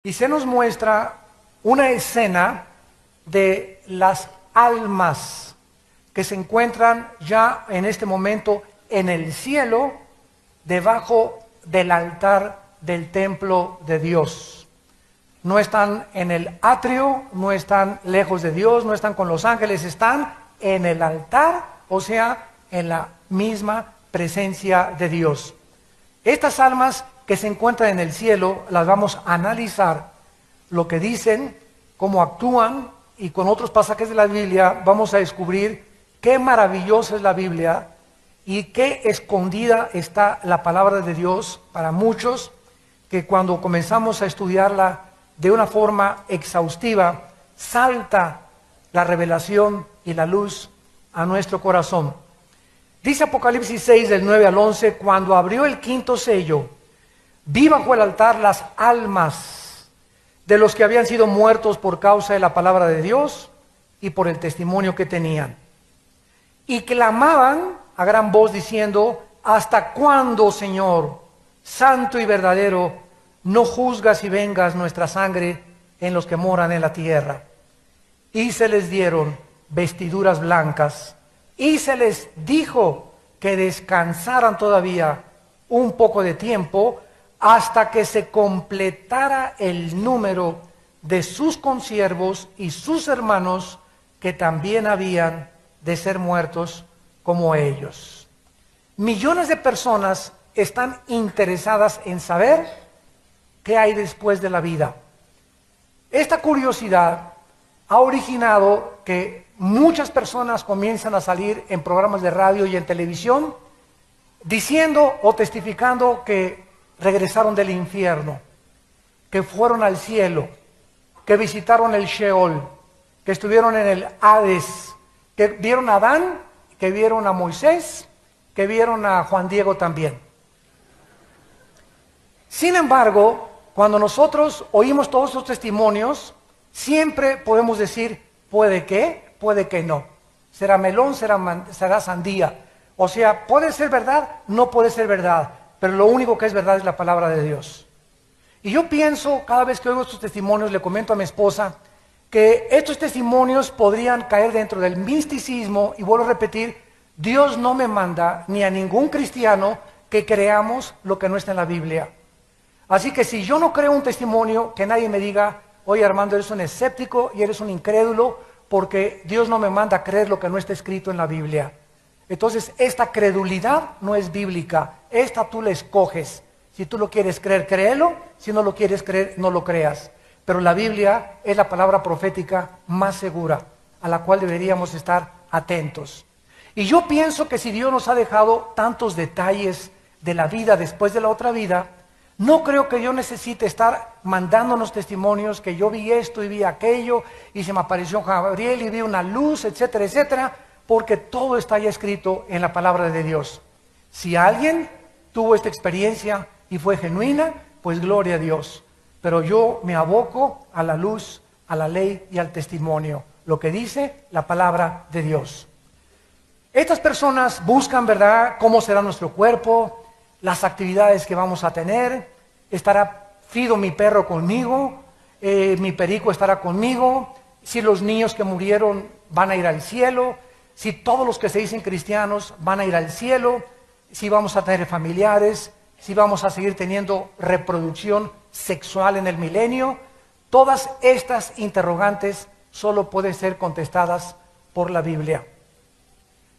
Y se nos muestra una escena de las almas que se encuentran ya en este momento en el cielo, debajo del altar del templo de Dios. No están en el atrio, no están lejos de Dios, no están con los ángeles, están en el altar, o sea, en la misma presencia de Dios. Estas almas que se encuentran en el cielo, las vamos a analizar, lo que dicen, cómo actúan, y con otros pasajes de la Biblia vamos a descubrir qué maravillosa es la Biblia y qué escondida está la palabra de Dios para muchos, que cuando comenzamos a estudiarla de una forma exhaustiva, salta la revelación y la luz a nuestro corazón. Dice Apocalipsis 6, del 9 al 11, cuando abrió el quinto sello, vi bajo el altar las almas de los que habían sido muertos por causa de la palabra de Dios y por el testimonio que tenían. Y clamaban a gran voz diciendo, ¿hasta cuándo, Señor, santo y verdadero, no juzgas y vengas nuestra sangre en los que moran en la tierra? Y se les dieron vestiduras blancas, y se les dijo que descansaran todavía un poco de tiempo, hasta que se completara el número de sus consiervos y sus hermanos que también habían de ser muertos como ellos. Millones de personas están interesadas en saber qué hay después de la vida. Esta curiosidad ha originado que muchas personas comienzan a salir en programas de radio y en televisión diciendo o testificando que regresaron del infierno, que fueron al cielo, que visitaron el Sheol, que estuvieron en el Hades, que vieron a Adán, que vieron a Moisés, que vieron a Juan Diego también. Sin embargo, cuando nosotros oímos todos esos testimonios, siempre podemos decir, puede que no. Será melón, será sandía. O sea, puede ser verdad, no puede ser verdad. Pero lo único que es verdad es la palabra de Dios. Y yo pienso, cada vez que oigo estos testimonios, le comento a mi esposa, que estos testimonios podrían caer dentro del misticismo, y vuelvo a repetir, Dios no me manda, ni a ningún cristiano, que creamos lo que no está en la Biblia. Así que si yo no creo un testimonio, que nadie me diga, oye Armando, eres un escéptico y eres un incrédulo, porque Dios no me manda a creer lo que no está escrito en la Biblia. Entonces, esta credulidad no es bíblica, esta tú la escoges. Si tú lo quieres creer, créelo, si no lo quieres creer, no lo creas. Pero la Biblia es la palabra profética más segura, a la cual deberíamos estar atentos. Y yo pienso que si Dios nos ha dejado tantos detalles de la vida después de la otra vida, no creo que yo necesite estar mandándonos testimonios que yo vi esto y vi aquello, y se me apareció Gabriel y vi una luz, etcétera, etcétera, porque todo está ya escrito en la palabra de Dios. Si alguien tuvo esta experiencia y fue genuina, pues gloria a Dios. Pero yo me aboco a la luz, a la ley y al testimonio, lo que dice la palabra de Dios. Estas personas buscan, ¿verdad?, cómo será nuestro cuerpo, las actividades que vamos a tener. ¿Estará Fido, mi perro, conmigo? ¿Mi perico estará conmigo? Si los niños que murieron van a ir al cielo, si todos los que se dicen cristianos van a ir al cielo, si vamos a tener familiares, si vamos a seguir teniendo reproducción sexual en el milenio. Todas estas interrogantes solo pueden ser contestadas por la Biblia.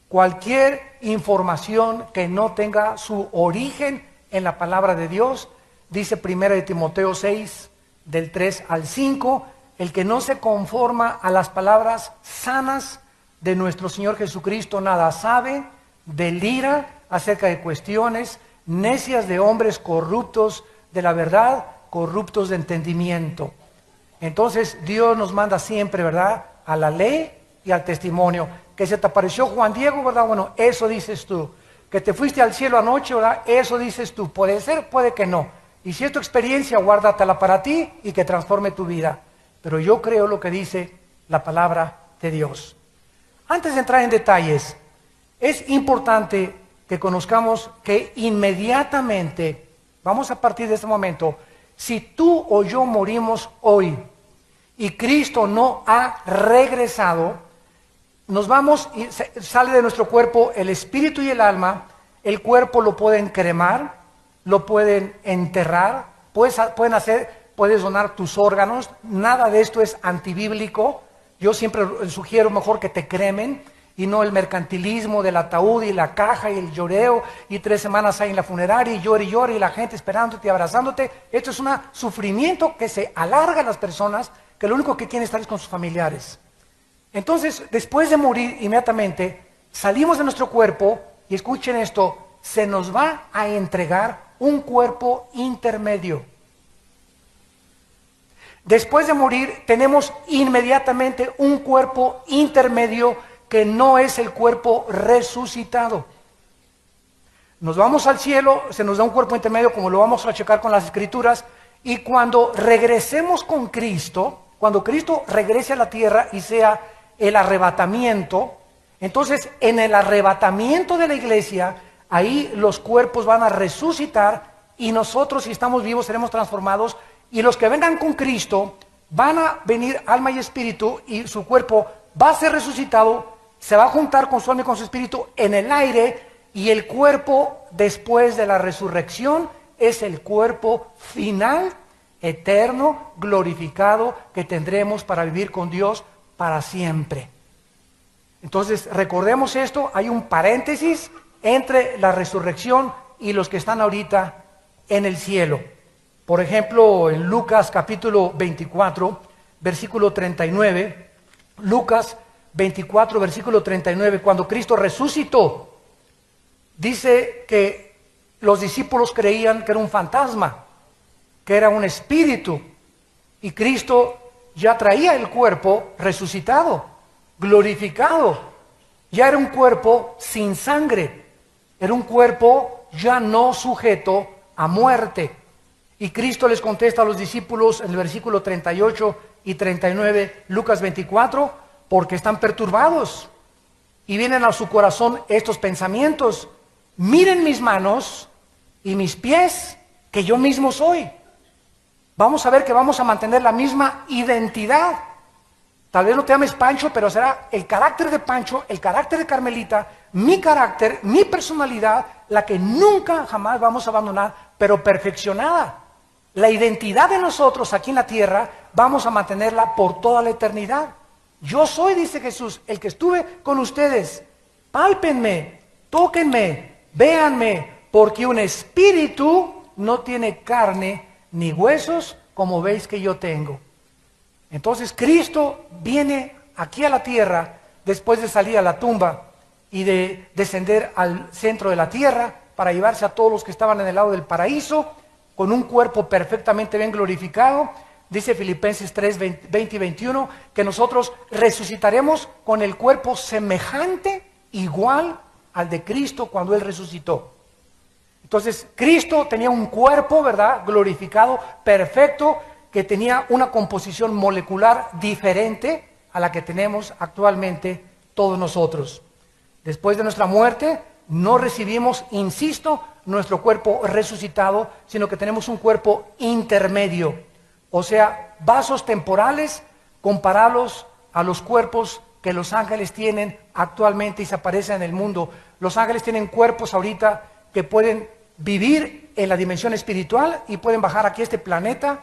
Cualquier información que no tenga su origen en la palabra de Dios, dice 1 de Timoteo 6, del 3 al 5, el que no se conforma a las palabras sanas de nuestro Señor Jesucristo nada sabe, delira acerca de cuestiones necias de hombres corruptos de la verdad, corruptos de entendimiento. Entonces Dios nos manda siempre, ¿verdad?, a la ley y al testimonio. Que se te apareció Juan Diego, ¿verdad? Bueno, eso dices tú. Que te fuiste al cielo anoche, ¿verdad? Eso dices tú. Puede ser, puede que no. Y si es tu experiencia, guárdatela para ti y que transforme tu vida. Pero yo creo lo que dice la palabra de Dios. Antes de entrar en detalles, es importante que conozcamos que inmediatamente, vamos a partir de este momento, Si tú o yo morimos hoy y Cristo no ha regresado, nos vamos y sale de nuestro cuerpo el espíritu y el alma. El cuerpo lo pueden cremar, lo pueden enterrar, puedes donar tus órganos. Nada de esto es antibíblico. Yo siempre sugiero mejor que te cremen y no el mercantilismo del ataúd y la caja y el lloreo y 3 semanas ahí en la funeraria y llore y la gente esperándote y abrazándote. Esto es un sufrimiento que se alarga a las personas, que lo único que quieren estar es con sus familiares. Entonces, después de morir inmediatamente, salimos de nuestro cuerpo y escuchen esto, se nos va a entregar un cuerpo intermedio. Después de morir, tenemos inmediatamente un cuerpo intermedio que no es el cuerpo resucitado. Nos vamos al cielo, se nos da un cuerpo intermedio, como lo vamos a checar con las Escrituras, y cuando regresemos con Cristo, cuando Cristo regrese a la tierra y sea el arrebatamiento, entonces en el arrebatamiento de la iglesia, ahí los cuerpos van a resucitar y nosotros, si estamos vivos, seremos transformados, y los que vengan con Cristo van a venir alma y espíritu y su cuerpo va a ser resucitado, se va a juntar con su alma y con su espíritu en el aire, y el cuerpo después de la resurrección es el cuerpo final, eterno, glorificado, que tendremos para vivir con Dios para siempre. Entonces, recordemos esto, hay un paréntesis entre la resurrección y los que están ahorita en el cielo. Por ejemplo, en Lucas capítulo 24, versículo 39, Lucas 24, versículo 39, cuando Cristo resucitó, dice que los discípulos creían que era un fantasma, que era un espíritu, y Cristo ya traía el cuerpo resucitado, glorificado. Ya era un cuerpo sin sangre, era un cuerpo ya no sujeto a muerte. Y Cristo les contesta a los discípulos en el versículo 38 y 39, Lucas 24, porque están perturbados y vienen a su corazón estos pensamientos. Miren mis manos y mis pies, que yo mismo soy. Vamos a ver que vamos a mantener la misma identidad. Tal vez no te llames Pancho, pero será el carácter de Pancho, el carácter de Carmelita, mi carácter, mi personalidad, la que nunca jamás vamos a abandonar, pero perfeccionada. La identidad de nosotros aquí en la tierra vamos a mantenerla por toda la eternidad. Yo soy, dice Jesús, el que estuve con ustedes. Pálpenme, tóquenme, véanme, porque un espíritu no tiene carne ni huesos como veis que yo tengo. Entonces Cristo viene aquí a la tierra después de salir a la tumba y de descender al centro de la tierra para llevarse a todos los que estaban en el lado del paraíso con un cuerpo perfectamente bien glorificado. Dice Filipenses 3, 20 y 21 que nosotros resucitaremos con el cuerpo semejante, igual al de Cristo cuando Él resucitó. Entonces Cristo tenía un cuerpo, ¿verdad?, glorificado, perfecto, que tenía una composición molecular diferente a la que tenemos actualmente todos nosotros. Después de nuestra muerte, no recibimos, insisto, nuestro cuerpo resucitado, sino que tenemos un cuerpo intermedio, o sea, vasos temporales comparables a los cuerpos que los ángeles tienen actualmente y se aparecen en el mundo. Los ángeles tienen cuerpos ahorita que pueden vivir en la dimensión espiritual y pueden bajar aquí a este planeta,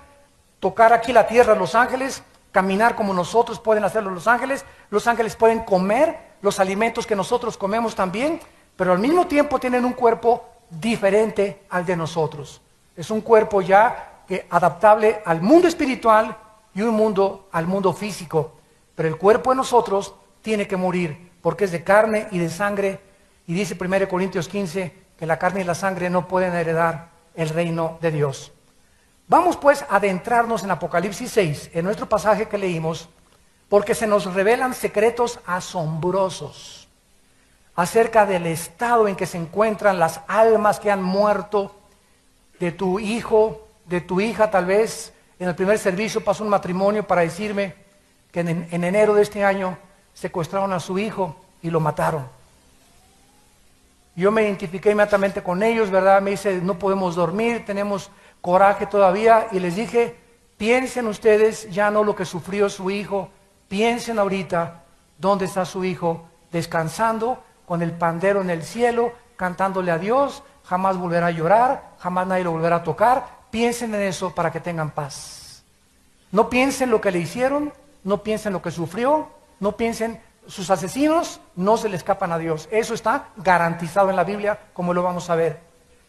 tocar aquí la tierra los ángeles, caminar como nosotros pueden hacerlo los ángeles pueden comer los alimentos que nosotros comemos también, pero al mismo tiempo tienen un cuerpo diferente al de nosotros. Es un cuerpo ya adaptable al mundo espiritual y un mundo al mundo físico, pero el cuerpo de nosotros tiene que morir porque es de carne y de sangre, y dice 1 Corintios 15 que la carne y la sangre no pueden heredar el reino de Dios. Vamos pues a adentrarnos en Apocalipsis 6, en nuestro pasaje que leímos, porque se nos revelan secretos asombrosos acerca del estado en que se encuentran las almas que han muerto, de tu hijo, de tu hija. Tal vez en el primer servicio pasó un matrimonio para decirme que en enero de este año secuestraron a su hijo y lo mataron. Yo me identifiqué inmediatamente con ellos, ¿verdad? Me dice, no podemos dormir, tenemos coraje todavía y les dije, piensen ustedes ya no lo que sufrió su hijo, piensen ahorita dónde está su hijo, descansando con el pandero en el cielo, cantándole a Dios, jamás volverá a llorar, jamás nadie lo volverá a tocar. Piensen en eso para que tengan paz. No piensen lo que le hicieron, no piensen lo que sufrió, no piensen sus asesinos, no se le escapan a Dios. Eso está garantizado en la Biblia, como lo vamos a ver.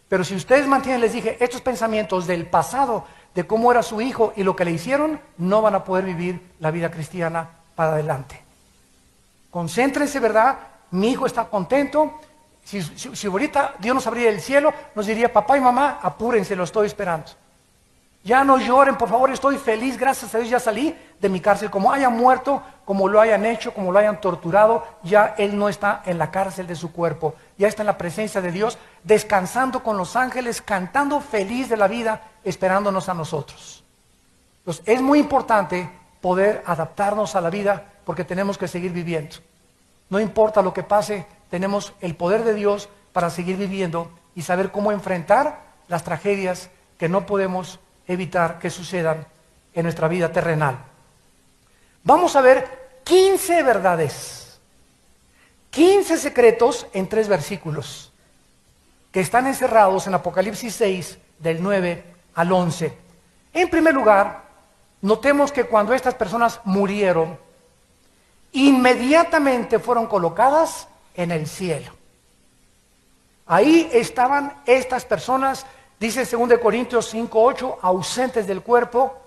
Pero si ustedes mantienen, les dije, estos pensamientos del pasado, de cómo era su hijo y lo que le hicieron, no van a poder vivir la vida cristiana para adelante. Concéntrense, ¿verdad? Mi hijo está contento. Si ahorita Dios nos abriera el cielo, nos diría, papá y mamá, apúrense, lo estoy esperando. Ya no lloren, por favor, estoy feliz, gracias a Dios ya salí de mi cárcel. Como haya muerto, como lo hayan hecho, como lo hayan torturado, ya él no está en la cárcel de su cuerpo, ya está en la presencia de Dios, descansando con los ángeles, cantando feliz de la vida, esperándonos a nosotros. Entonces, es muy importante poder adaptarnos a la vida, porque tenemos que seguir viviendo. No importa lo que pase, tenemos el poder de Dios para seguir viviendo y saber cómo enfrentar las tragedias que no podemos evitar que sucedan en nuestra vida terrenal. Vamos a ver 15 verdades, 15 secretos en 3 versículos que están encerrados en Apocalipsis 6, del 9 al 11. En primer lugar, notemos que cuando estas personas murieron, inmediatamente fueron colocadas en el cielo. Ahí estaban estas personas, dice 2 Corintios 5:8, ausentes del cuerpo,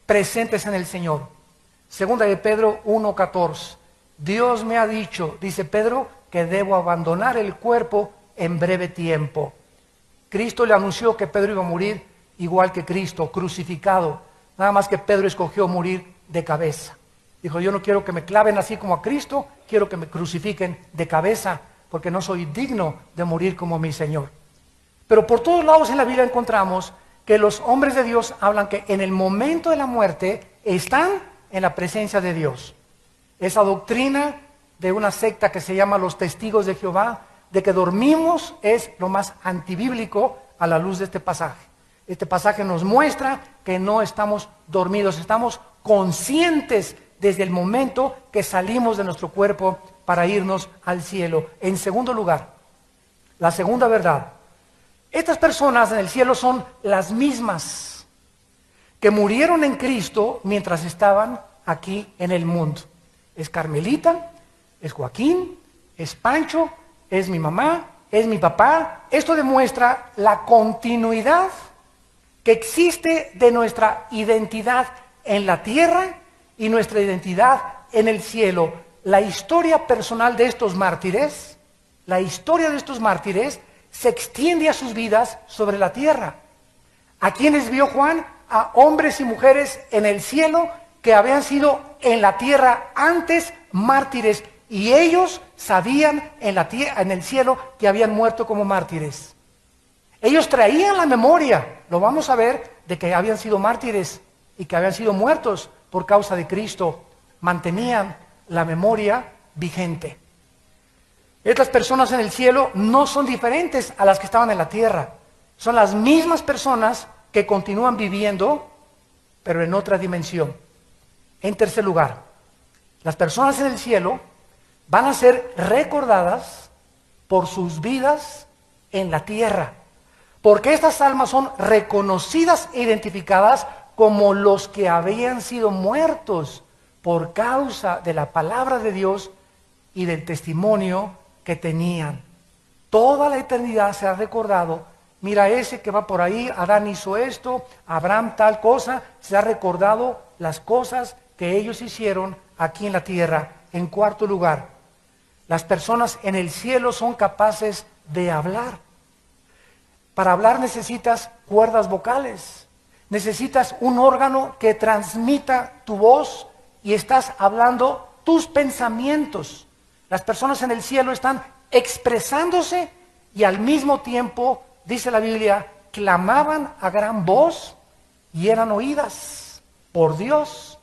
presentes en el Señor. 2 de Pedro 1:14, Dios me ha dicho, dice Pedro, que debo abandonar el cuerpo en breve tiempo. Cristo le anunció que Pedro iba a morir igual que Cristo, crucificado. Nada más que Pedro escogió morir de cabeza. Dijo, yo no quiero que me claven así como a Cristo, quiero que me crucifiquen de cabeza, porque no soy digno de morir como mi Señor. Pero por todos lados en la Biblia encontramos que los hombres de Dios hablan que en el momento de la muerte están en la presencia de Dios. Esa doctrina de una secta que se llama los Testigos de Jehová, de que dormimos, es lo más antibíblico a la luz de este pasaje. Este pasaje nos muestra que no estamos dormidos, estamos conscientes desde el momento que salimos de nuestro cuerpo para irnos al cielo. En segundo lugar, la segunda verdad, estas personas en el cielo son las mismas que murieron en Cristo mientras estaban aquí en el mundo. Es Carmelita, es Joaquín, es Pancho, es mi mamá, es mi papá. Esto demuestra la continuidad que existe de nuestra identidad en la tierra y nuestra identidad en el cielo. La historia personal de estos mártires, se extiende a sus vidas sobre la tierra. ¿A quiénes vio Juan? A hombres y mujeres en el cielo que habían sido en la tierra antes mártires, y ellos sabían en el cielo que habían muerto como mártires. Ellos traían la memoria, lo vamos a ver, de que habían sido mártires y que habían sido muertos por causa de Cristo. Mantenían la memoria vigente. Estas personas en el cielo no son diferentes a las que estaban en la tierra. Son las mismas personas que continúan viviendo, pero en otra dimensión. En tercer lugar, las personas en el cielo van a ser recordadas por sus vidas en la tierra, porque estas almas son reconocidas e identificadas como los que habían sido muertos por causa de la palabra de Dios y del testimonio que tenían. Toda la eternidad se ha recordado, mira ese que va por ahí, Adán hizo esto, Abraham tal cosa, se ha recordado las cosas que ellos hicieron aquí en la tierra. En cuarto lugar, las personas en el cielo son capaces de hablar. Para hablar necesitas cuerdas vocales, necesitas un órgano que transmita tu voz y estás hablando tus pensamientos. Las personas en el cielo están expresándose y al mismo tiempo, dice la Biblia, clamaban a gran voz y eran oídas por Dios.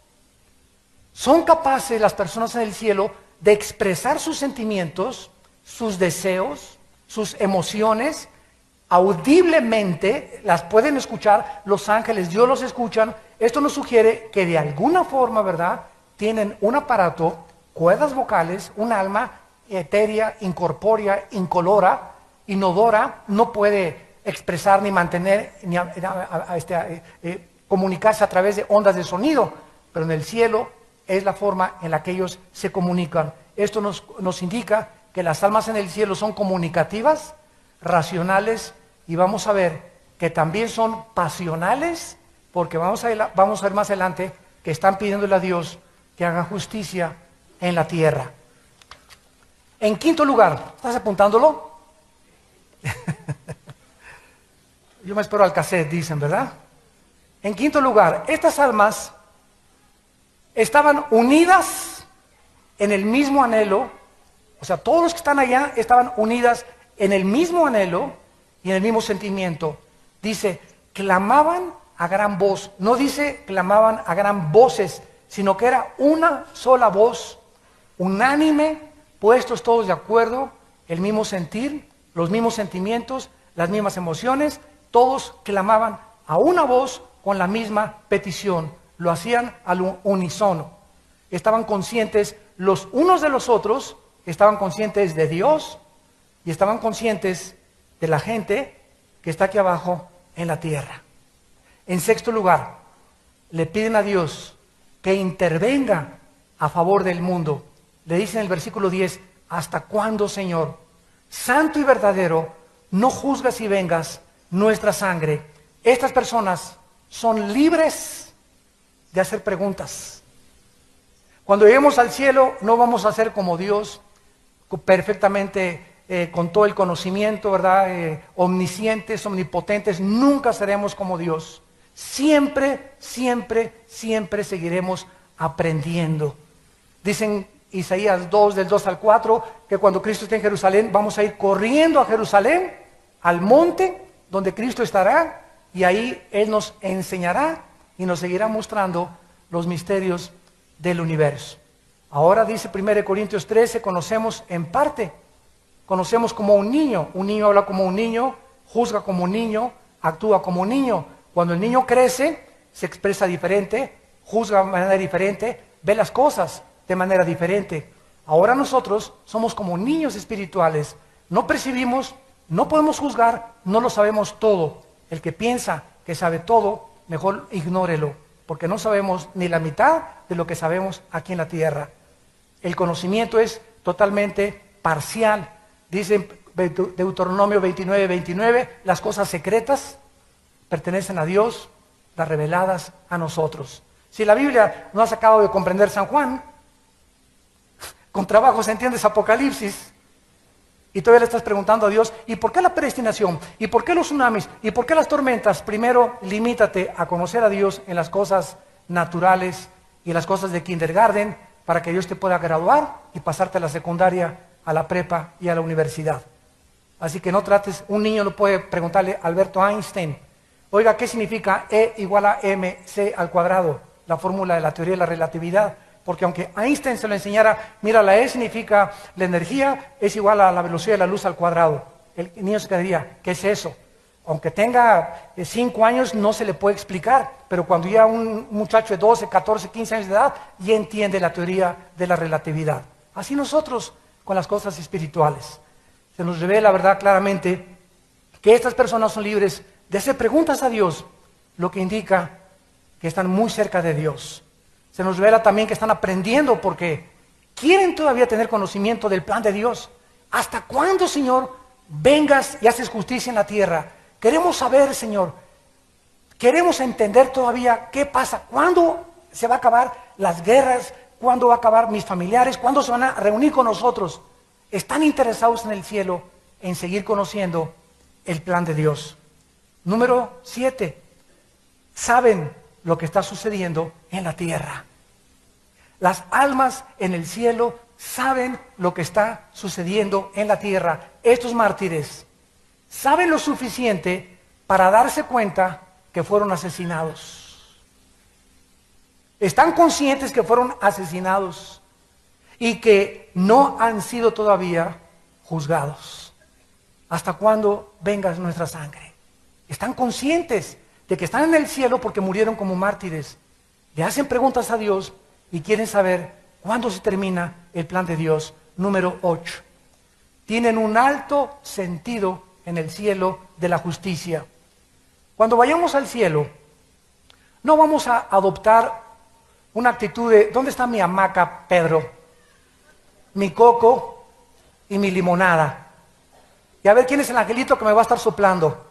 Son capaces las personas en el cielo de expresar sus sentimientos, sus deseos, sus emociones audiblemente, las pueden escuchar los ángeles, Dios los escuchan. Esto nos sugiere que de alguna forma, ¿verdad?, tienen un aparato, cuerdas vocales, un alma etérea, incorpórea, incolora, inodora, no puede expresar ni mantener, ni comunicarse a través de ondas de sonido, pero en el cielo es la forma en la que ellos se comunican. Esto nos indica que las almas en el cielo son comunicativas, racionales, y vamos a ver que también son pasionales, porque vamos a ver más adelante que están pidiéndole a Dios que haga justicia en la tierra. En quinto lugar, ¿estás apuntándolo? Yo me espero al cassette, dicen, ¿verdad? En quinto lugar, estas almas estaban unidas en el mismo anhelo, o sea, todos los que están allá estaban unidas en el mismo anhelo y en el mismo sentimiento. Dice, clamaban a gran voz, no dice clamaban a gran voces, sino que era una sola voz, unánime, puestos todos de acuerdo, el mismo sentir, los mismos sentimientos, las mismas emociones, todos clamaban a una voz con la misma petición, lo hacían al unísono. Estaban conscientes los unos de los otros, estaban conscientes de Dios y estaban conscientes de la gente que está aquí abajo en la tierra. En sexto lugar, le piden a Dios que intervenga a favor del mundo. Le dice en el versículo 10, ¿hasta cuándo, Señor, santo y verdadero, no juzgas y vengas nuestra sangre? Estas personas son libres de hacer preguntas. Cuando lleguemos al cielo no vamos a ser como Dios, perfectamente con todo el conocimiento, ¿verdad? Omniscientes, omnipotentes. Nunca seremos como Dios. Siempre, siempre, siempre seguiremos aprendiendo. Dicen Isaías 2, del 2 al 4, que cuando Cristo esté en Jerusalén, vamos a ir corriendo a Jerusalén, al monte donde Cristo estará, y ahí Él nos enseñará y nos seguirá mostrando los misterios del universo. Ahora dice 1 Corintios 13, conocemos en parte, conocemos como un niño habla como un niño, juzga como un niño, actúa como un niño. Cuando el niño crece, se expresa diferente, juzga de manera diferente, ve las cosas de manera diferente. Ahora nosotros somos como niños espirituales, no percibimos, no podemos juzgar, no lo sabemos todo. El que piensa que sabe todo, mejor ignórelo, porque no sabemos ni la mitad de lo que sabemos aquí en la tierra. El conocimiento es totalmente parcial. Dice Deuteronomio 29, 29, las cosas secretas pertenecen a Dios, las reveladas a nosotros. Si la Biblia no has acabado de comprender San Juan, con trabajo se entiende Apocalipsis, y todavía le estás preguntando a Dios, ¿y por qué la predestinación? ¿Y por qué los tsunamis? ¿Y por qué las tormentas? Primero, limítate a conocer a Dios en las cosas naturales y en las cosas de kindergarten, para que Dios te pueda graduar y pasarte a la secundaria, a la prepa y a la universidad. Así que no trates, un niño no puede preguntarle a Alberto Einstein, oiga, ¿qué significa E igual a mc al cuadrado? La fórmula de la teoría de la relatividad. Porque aunque Einstein se lo enseñara, mira, la E significa la energía es igual a la velocidad de la luz al cuadrado. El niño se quedaría, ¿qué es eso? Aunque tenga 5 años no se le puede explicar, pero cuando ya un muchacho de 12, 14, 15 años de edad ya entiende la teoría de la relatividad. Así nosotros con las cosas espirituales. Se nos revela, verdad, claramente que estas personas son libres de hacer preguntas a Dios, lo que indica que están muy cerca de Dios. Se nos revela también que están aprendiendo porque quieren todavía tener conocimiento del plan de Dios. ¿Hasta cuándo, Señor, vengas y haces justicia en la tierra? Queremos saber, Señor, queremos entender todavía qué pasa, cuándo se va a acabar las guerras, cuándo va a acabar mis familiares, cuándo se van a reunir con nosotros. Están interesados en el cielo, en seguir conociendo el plan de Dios. Número 7, saben lo que está sucediendo en la tierra. Las almas en el cielo saben lo que está sucediendo en la tierra. Estos mártires saben lo suficiente para darse cuenta que fueron asesinados. Están conscientes que fueron asesinados y que no han sido todavía juzgados. ¿hasta cuándo venga nuestra sangre? Están conscientes de que están en el cielo porque murieron como mártires. Le hacen preguntas a Dios y quieren saber cuándo se termina el plan de Dios. Número 8. Tienen un alto sentido en el cielo de la justicia. Cuando vayamos al cielo, no vamos a adoptar una actitud de, ¿dónde está mi hamaca, Pedro? Mi coco y mi limonada. Y a ver quién es el angelito que me va a estar soplando.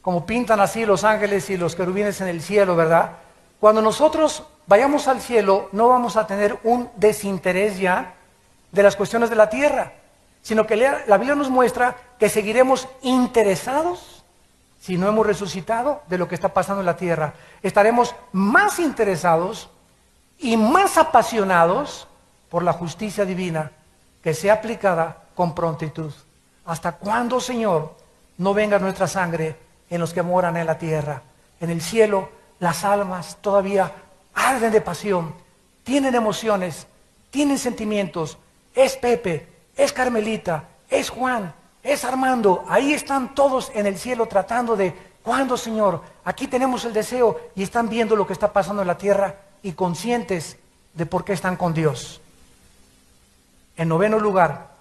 Como pintan así los ángeles y los querubines en el cielo, ¿verdad? Cuando nosotros vayamos al cielo, no vamos a tener un desinterés ya de las cuestiones de la tierra, sino que la Biblia nos muestra que seguiremos interesados, si no hemos resucitado, de lo que está pasando en la tierra. Estaremos más interesados y más apasionados por la justicia divina que sea aplicada con prontitud. ¿Hasta cuándo, Señor, no venga nuestra sangre en los que moran en la tierra? En el cielo, las almas todavía arden de pasión, tienen emociones, tienen sentimientos. Es Pepe, es Carmelita, es Juan, es Armando. Ahí están todos en el cielo tratando de, ¿cuándo, Señor? Aquí tenemos el deseo y están viendo lo que está pasando en la tierra y conscientes de por qué están con Dios. En noveno lugar,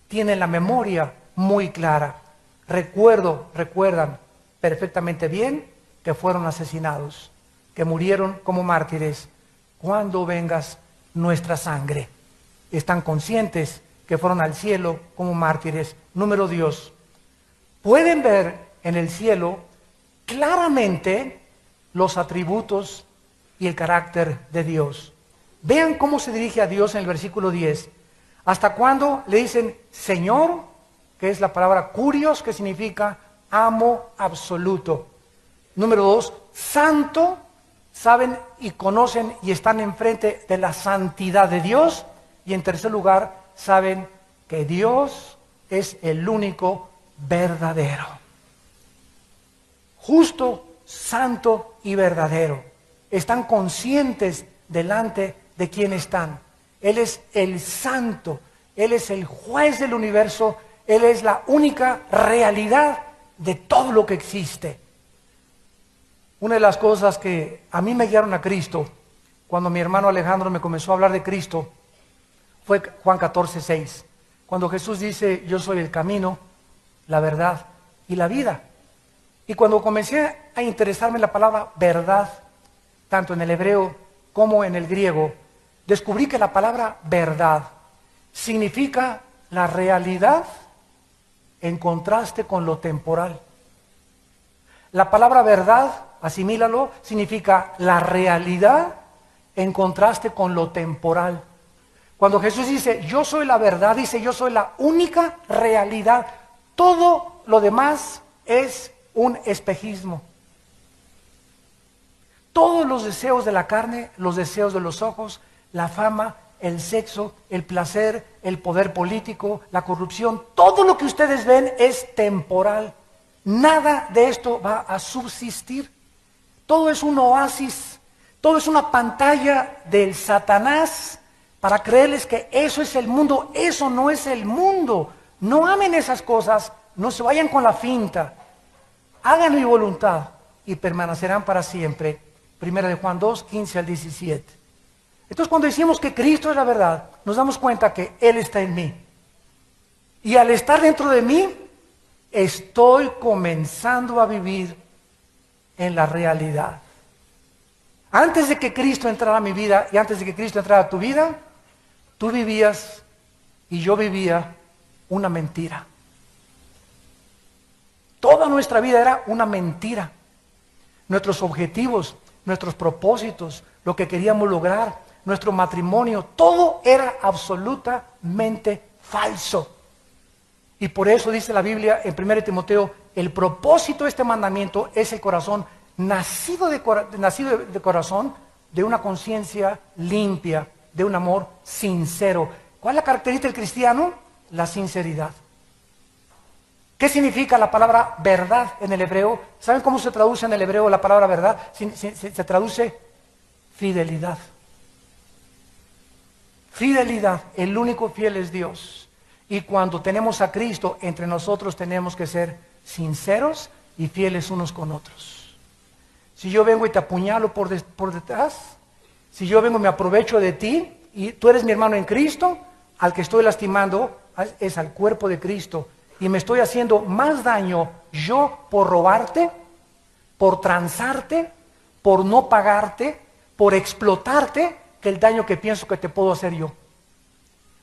tienen la memoria muy clara. Recuerdan perfectamente bien que fueron asesinados, que murieron como mártires. Cuando vengas nuestra sangre, están conscientes que fueron al cielo como mártires. Número 2, pueden ver en el cielo claramente los atributos y el carácter de Dios. Vean cómo se dirige a Dios en el versículo 10. ¿Hasta cuándo le dicen Señor? Que es la palabra kurios, que significa amo absoluto. Número 2, santo. Saben y conocen y están enfrente de la santidad de Dios. Y en tercer lugar, saben que Dios es el único verdadero. Justo, santo y verdadero. Están conscientes delante de quién están. Él es el santo, Él es el juez del universo, Él es la única realidad de todo lo que existe. Una de las cosas que a mí me guiaron a Cristo, cuando mi hermano Alejandro me comenzó a hablar de Cristo, fue Juan 14:6. Cuando Jesús dice, yo soy el camino, la verdad y la vida. Y cuando comencé a interesarme en la palabra verdad, tanto en el hebreo como en el griego, descubrí que la palabra verdad significa la realidad en contraste con lo temporal. La palabra verdad, asimílalo, significa la realidad en contraste con lo temporal. Cuando Jesús dice, yo soy la verdad, dice, yo soy la única realidad. Todo lo demás es un espejismo. Todos los deseos de la carne, los deseos de los ojos, la fama, el sexo, el placer, el poder político, la corrupción, todo lo que ustedes ven es temporal. Nada de esto va a subsistir. Todo es un oasis, todo es una pantalla del Satanás para creerles que eso es el mundo. Eso no es el mundo. No amen esas cosas, no se vayan con la finta. Hagan mi voluntad y permanecerán para siempre. Primera de Juan 2, 15 al 17. Entonces, cuando decimos que Cristo es la verdad, nos damos cuenta que Él está en mí. Y al estar dentro de mí, estoy comenzando a vivir en la realidad. Antes de que Cristo entrara a mi vida y antes de que Cristo entrara a tu vida, tú vivías y yo vivía una mentira. Toda nuestra vida era una mentira. Nuestros objetivos, nuestros propósitos, lo que queríamos lograr, nuestro matrimonio, todo era absolutamente falso. Y por eso dice la Biblia en 1 Timoteo, el propósito de este mandamiento es el corazón nacido de corazón, de una conciencia limpia, de un amor sincero. ¿Cuál es la característica del cristiano? La sinceridad. ¿Qué significa la palabra verdad en el hebreo? ¿Saben cómo se traduce en el hebreo la palabra verdad? Se traduce fidelidad. Fidelidad, el único fiel es Dios. Y cuando tenemos a Cristo, entre nosotros tenemos que ser sinceros y fieles unos con otros. Si yo vengo y te apuñalo por detrás, si yo vengo y me aprovecho de ti, y tú eres mi hermano en Cristo, al que estoy lastimando es al cuerpo de Cristo. Y me estoy haciendo más daño yo por robarte, por transarte, por no pagarte, por explotarte, que el daño que pienso que te puedo hacer yo.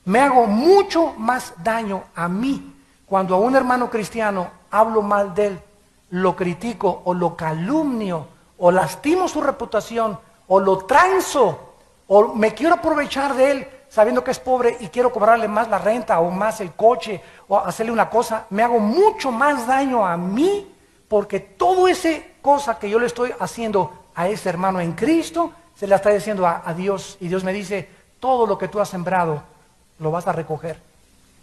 Me hago mucho más daño a mí cuando a un hermano cristiano hablo mal de él, lo critico o lo calumnio o lastimo su reputación o lo transo o me quiero aprovechar de él sabiendo que es pobre y quiero cobrarle más la renta o más el coche o hacerle una cosa. Me hago mucho más daño a mí porque toda esa cosa que yo le estoy haciendo a ese hermano en Cristo se la está diciendo a Dios, y Dios me dice: todo lo que tú has sembrado lo vas a recoger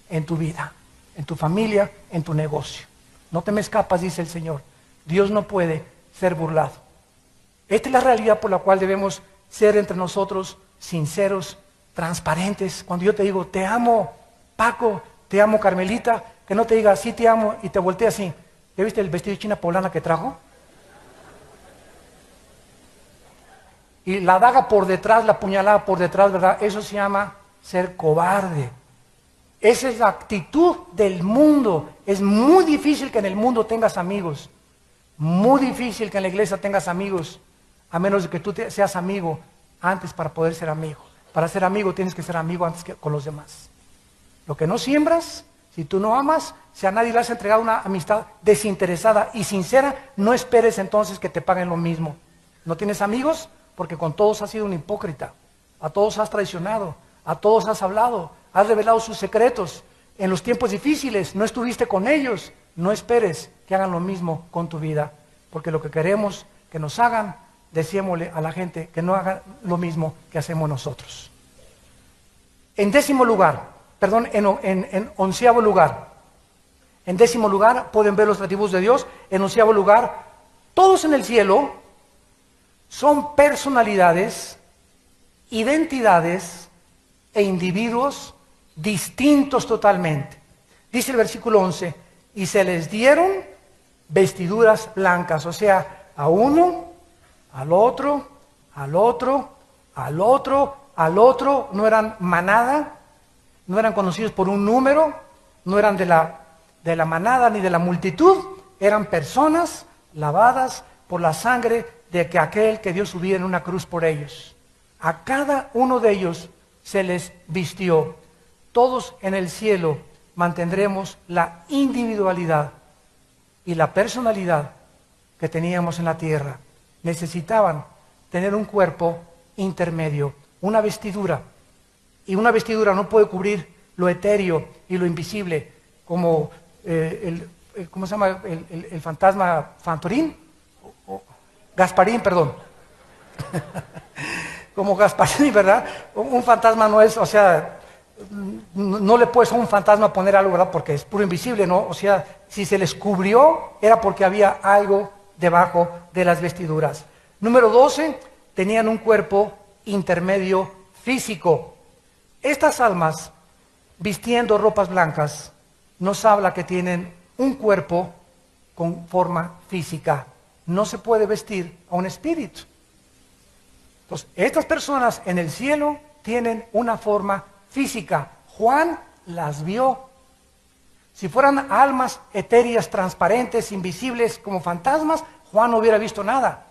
en tu vida, en tu familia, en tu negocio. No te me escapas, dice el Señor. Dios no puede ser burlado. Esta es la realidad por la cual debemos ser entre nosotros sinceros, transparentes. Cuando yo te digo, te amo, Paco, te amo, Carmelita, que no te diga, sí te amo, y te voltee así. ¿Ya viste el vestido de china poblana que trajo? Y la daga por detrás, la puñalada por detrás, ¿verdad? Eso se llama ser cobarde. Esa es la actitud del mundo. Es muy difícil que en el mundo tengas amigos. Muy difícil que en la iglesia tengas amigos, a menos de que tú seas amigo antes para poder ser amigo. Para ser amigo tienes que ser amigo antes que con los demás. Lo que no siembras, si tú no amas, si a nadie le has entregado una amistad desinteresada y sincera, no esperes entonces que te paguen lo mismo. ¿No tienes amigos? Porque con todos has sido un hipócrita. A todos has traicionado. A todos has hablado, has revelado sus secretos. En los tiempos difíciles no estuviste con ellos. No esperes que hagan lo mismo con tu vida, porque lo que queremos que nos hagan, decímosle a la gente que no hagan lo mismo que hacemos nosotros. En décimo lugar, en onceavo lugar, en décimo lugar, pueden ver los atributos de Dios. En onceavo lugar, todos en el cielo son personalidades, identidades e individuos distintos totalmente. Dice el versículo 11, y se les dieron vestiduras blancas, o sea, a uno, al otro, al otro, al otro, al otro. No eran manada, no eran conocidos por un número, no eran de la manada ni de la multitud, eran personas lavadas por la sangre de que aquel que dio su vida en una cruz por ellos. A cada uno de ellos se les vistió. Todos en el cielo mantendremos la individualidad y la personalidad que teníamos en la tierra. Necesitaban tener un cuerpo intermedio, una vestidura. Y una vestidura no puede cubrir lo etéreo y lo invisible, como ¿cómo se llama? El fantasma Fantorín, Gasparín, perdón. Como Gasparín, ¿verdad? Un fantasma no es, o sea, no le puedes a un fantasma poner algo, ¿verdad? Porque es puro invisible, ¿no? O sea, si se les cubrió, era porque había algo debajo de las vestiduras. Número 12, tenían un cuerpo intermedio físico. Estas almas, vistiendo ropas blancas, nos habla que tienen un cuerpo con forma física. No se puede vestir a un espíritu. Entonces, estas personas en el cielo tienen una forma física. Juan las vio. Si fueran almas etéreas, transparentes, invisibles, como fantasmas, Juan no hubiera visto nada.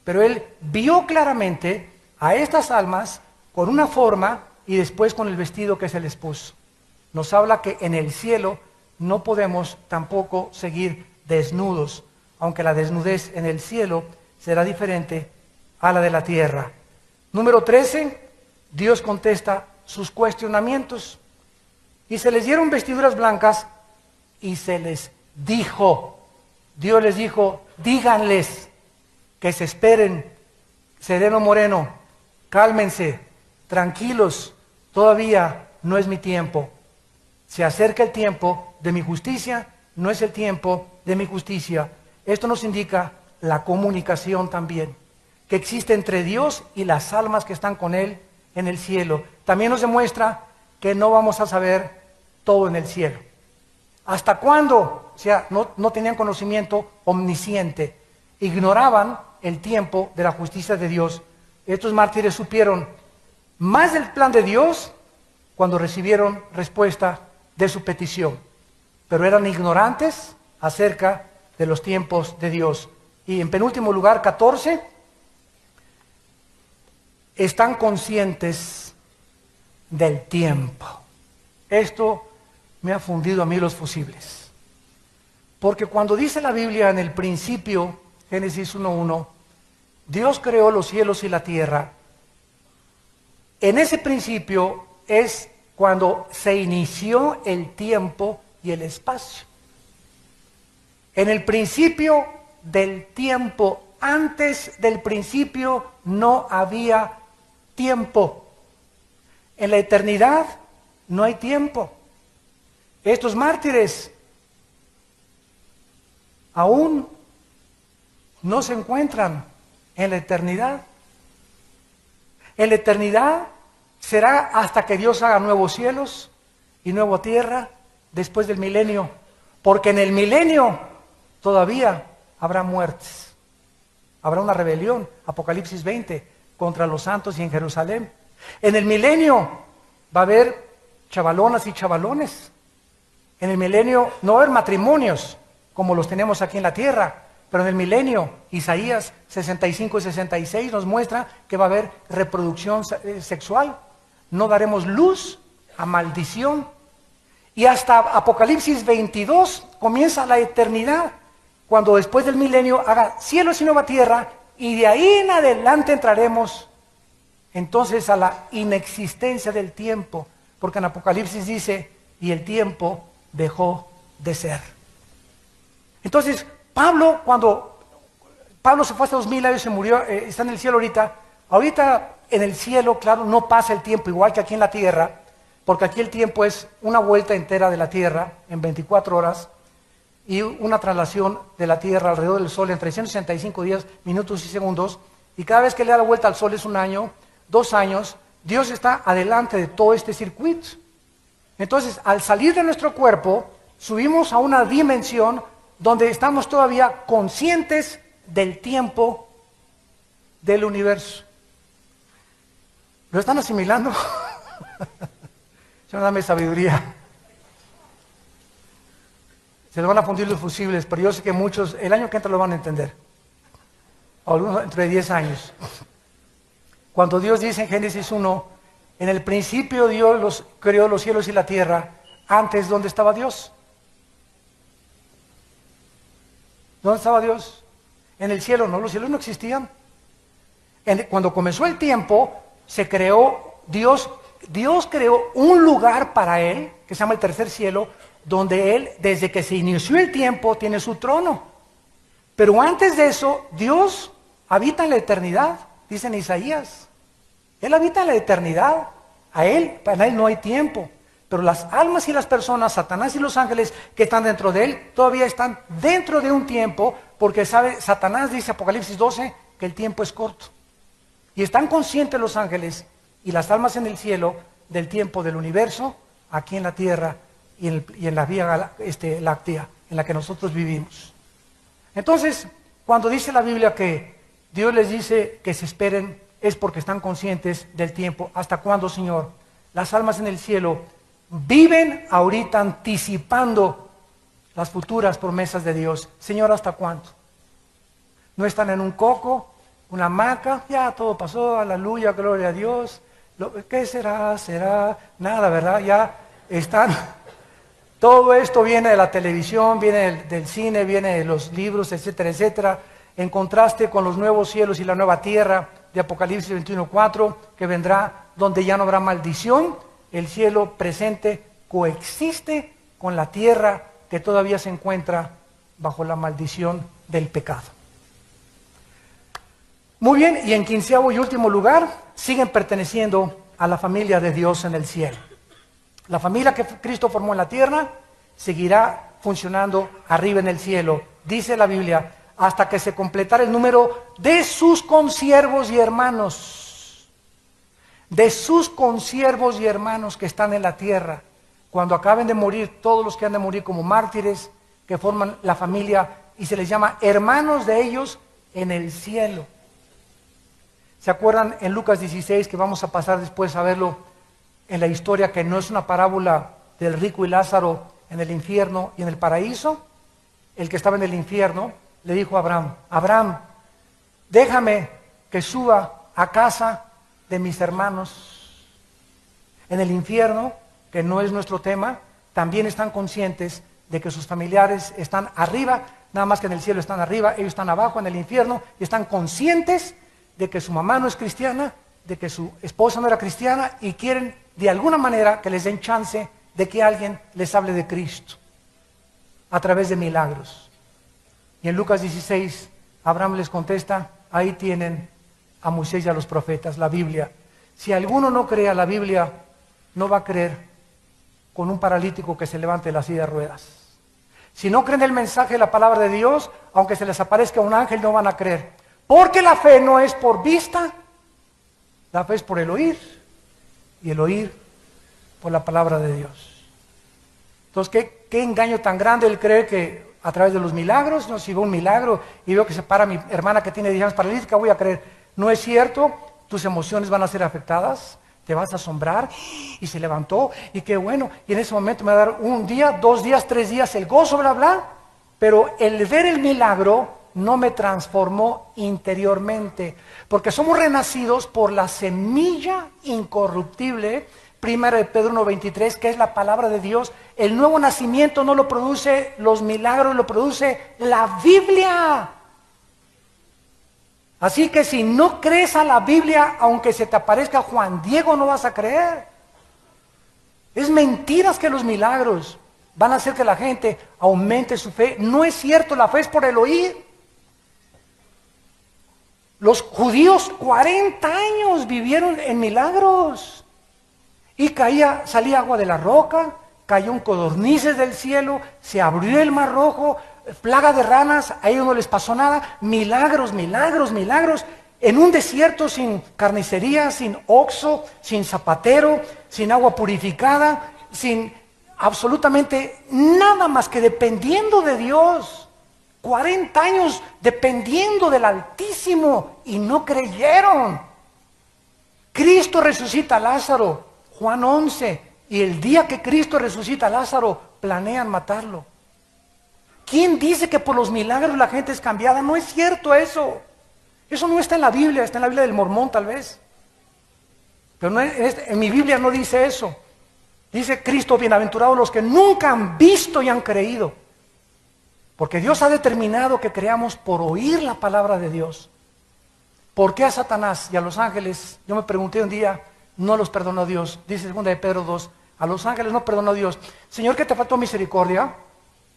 Pero él vio claramente a estas almas con una forma y después con el vestido que se les puso. Nos habla que en el cielo no podemos tampoco seguir desnudos, aunque la desnudez en el cielo será diferente a la de la tierra. Número 13, Dios contesta sus cuestionamientos. Y se les dieron vestiduras blancas y se les dijo, Dios les dijo, díganles que se esperen, sereno moreno, cálmense, tranquilos, todavía no es mi tiempo. Se acerca el tiempo de mi justicia, no es el tiempo de mi justicia. Esto nos indica la comunicación también, que existe entre Dios y las almas que están con Él en el cielo. También nos demuestra que no vamos a saber todo en el cielo. ¿Hasta cuándo? O sea, no tenían conocimiento omnisciente. Ignoraban el tiempo de la justicia de Dios. Estos mártires supieron más del plan de Dios cuando recibieron respuesta de su petición. Pero eran ignorantes acerca de los tiempos de Dios. Y en penúltimo lugar, 14, están conscientes del tiempo. Esto me ha fundido a mí los fusibles. Porque cuando dice la Biblia en el principio, Génesis 1:1, Dios creó los cielos y la tierra. En ese principio es cuando se inició el tiempo y el espacio. En el principio del tiempo, antes del principio, no había tiempo. En la eternidad no hay tiempo. Estos mártires aún no se encuentran en la eternidad. En la eternidad será hasta que Dios haga nuevos cielos y nueva tierra después del milenio, porque en el milenio todavía habrá muertes, habrá una rebelión, Apocalipsis 20, contra los santos y en Jerusalén. En el milenio va a haber chavalonas y chavalones. En el milenio no va a haber matrimonios como los tenemos aquí en la tierra, pero en el milenio, Isaías 65 y 66 nos muestra que va a haber reproducción sexual. No daremos luz a maldición. Y hasta Apocalipsis 22 comienza la eternidad, cuando después del milenio haga cielos y nueva tierra, y de ahí en adelante entraremos entonces a la inexistencia del tiempo, porque en Apocalipsis dice, y el tiempo dejó de ser. Entonces, cuando Pablo se fue hace 2000 años, se murió, está en el cielo ahorita en el cielo, claro, no pasa el tiempo igual que aquí en la tierra, porque aquí el tiempo es una vuelta entera de la tierra en 24 horas y una traslación de la tierra alrededor del sol en 365 días, minutos y segundos, y cada vez que le da la vuelta al sol es un año, 2 años. Dios está adelante de todo este circuito. Entonces, al salir de nuestro cuerpo, subimos a una dimensión donde estamos todavía conscientes del tiempo del universo. ¿Lo están asimilando? Señor, dame sabiduría. Se le van a fundir los fusibles, pero yo sé que muchos, el año que entra lo van a entender. O algunos dentro de 10 años. Cuando Dios dice en Génesis 1, en el principio Dios creó los cielos y la tierra, antes, ¿dónde estaba Dios? ¿Dónde estaba Dios? En el cielo, ¿no? Los cielos no existían. Cuando comenzó el tiempo, se creó Dios creó un lugar para Él, que se llama el tercer cielo, donde Él, desde que se inició el tiempo, tiene su trono. Pero antes de eso, Dios habita en la eternidad, dice en Isaías. Él habita en la eternidad. Para Él no hay tiempo. Pero las almas y las personas, Satanás y los ángeles que están dentro de Él, todavía están dentro de un tiempo, porque Satanás dice, Apocalipsis 12, que el tiempo es corto. Y están conscientes los ángeles y las almas en el cielo del tiempo del universo, aquí en la tierra y en la vía láctea en la que nosotros vivimos. Entonces, cuando dice la Biblia que Dios les dice que se esperen, es porque están conscientes del tiempo. ¿Hasta cuándo, Señor? Las almas en el cielo viven ahorita anticipando las futuras promesas de Dios. Señor, ¿hasta cuándo? No están en un coco, una hamaca, ya todo pasó, aleluya, gloria a Dios. ¿Qué será? ¿Será? Nada, ¿verdad? Ya están. Todo esto viene de la televisión, viene del cine, viene de los libros, etcétera, etcétera. En contraste con los nuevos cielos y la nueva tierra de Apocalipsis 21:4, que vendrá donde ya no habrá maldición. El cielo presente coexiste con la tierra que todavía se encuentra bajo la maldición del pecado. Muy bien, y en 15º y último lugar, siguen perteneciendo a la familia de Dios en el cielo. La familia que Cristo formó en la tierra seguirá funcionando arriba en el cielo. Dice la Biblia, hasta que se completara el número de sus consiervos y hermanos. De sus consiervos y hermanos que están en la tierra. cuando acaben de morir, todos los que han de morir como mártires, que forman la familia, y se les llama hermanos de ellos en el cielo. ¿Se acuerdan en Lucas 16, que vamos a pasar después a verlo en la historia, que no es una parábola del rico y Lázaro en el infierno y en el paraíso? El que estaba en el infierno le dijo a Abraham: Abraham, déjame que suba a casa de mis hermanos. En el infierno, que no es nuestro tema, también están conscientes de que sus familiares están arriba, nada más que en el cielo están arriba, ellos están abajo en el infierno, y están conscientes de que su mamá no es cristiana, de que su esposa no era cristiana, y quieren de alguna manera que les den chance de que alguien les hable de Cristo a través de milagros. Y en Lucas 16, Abraham les contesta: ahí tienen a Moisés y a los profetas, la Biblia. Si alguno no cree a la Biblia, no va a creer con un paralítico que se levante de la silla de ruedas. Si no creen el mensaje de la palabra de Dios, aunque se les aparezca un ángel, no van a creer. Porque la fe no es por vista, la fe es por el oír, y el oír por la palabra de Dios. Entonces, ¿qué engaño tan grande el creer que a través de los milagros, no, si veo un milagro y veo que se para mi hermana que tiene 10 años paralítica, voy a creer? No es cierto, tus emociones van a ser afectadas, te vas a asombrar, y se levantó, y qué bueno, y en ese momento me va a dar un día, 2 días, 3 días el gozo, bla, bla, pero el ver el milagro no me transformó interiormente, porque somos renacidos por la semilla incorruptible, 1 Pedro 1:23, que es la palabra de Dios. El nuevo nacimiento no lo produce los milagros, lo produce la Biblia. Así que si no crees a la Biblia, aunque se te aparezca Juan Diego, no vas a creer. Es mentiras que los milagros van a hacer que la gente aumente su fe. No es cierto, la fe es por el oír. Los judíos 40 años vivieron en milagros. Y salía agua de la roca, cayó un codornices del cielo, se abrió el mar rojo, plaga de ranas, a ellos no les pasó nada. Milagros, milagros, milagros. En un desierto sin carnicería, sin Oxxo, sin zapatero, sin agua purificada, sin absolutamente nada más que dependiendo de Dios. 40 años dependiendo del Altísimo y no creyeron. Cristo resucita a Lázaro, Juan 11, y el día que Cristo resucita a Lázaro, planean matarlo. ¿Quién dice que por los milagros la gente es cambiada? No es cierto eso. Eso no está en la Biblia, está en la Biblia del Mormón tal vez. Pero no en mi Biblia no dice eso. Dice Cristo: bienaventurados los que nunca han visto y han creído. Porque Dios ha determinado que creamos por oír la palabra de Dios. ¿Por qué a Satanás y a los ángeles? Yo me pregunté un día, no los perdonó Dios. Dice 2 de Pedro 2, a los ángeles no perdonó Dios. Señor, ¿qué te faltó misericordia?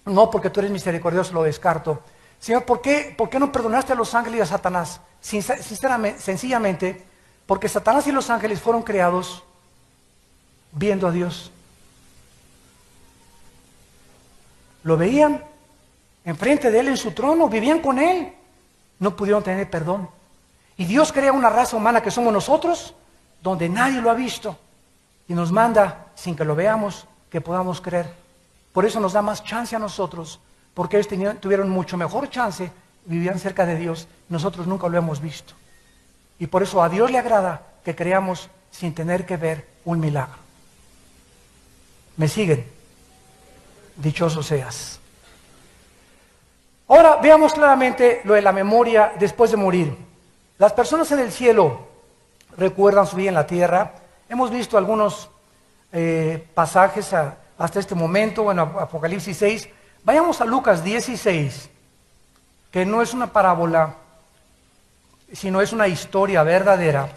No, porque tú eres misericordioso, lo descarto. Señor, ¿por qué no perdonaste a los ángeles y a Satanás? Sinceramente, sencillamente, porque Satanás y los ángeles fueron creados viendo a Dios. Lo veían enfrente de Él en su trono, vivían con Él. No pudieron tener perdón. Y Dios crea una raza humana que somos nosotros, donde nadie lo ha visto. Y nos manda, sin que lo veamos, que podamos creer. Por eso nos da más chance a nosotros, porque ellos tuvieron mucho mejor chance, vivían cerca de Dios, nosotros nunca lo hemos visto. Y por eso a Dios le agrada que creamos sin tener que ver un milagro. ¿Me siguen? Dichoso seas. Ahora veamos claramente lo de la memoria después de morir. Las personas en el cielo recuerdan su vida en la tierra. Hemos visto algunos pasajes hasta este momento, bueno, Apocalipsis 6. Vayamos a Lucas 16, que no es una parábola, sino es una historia verdadera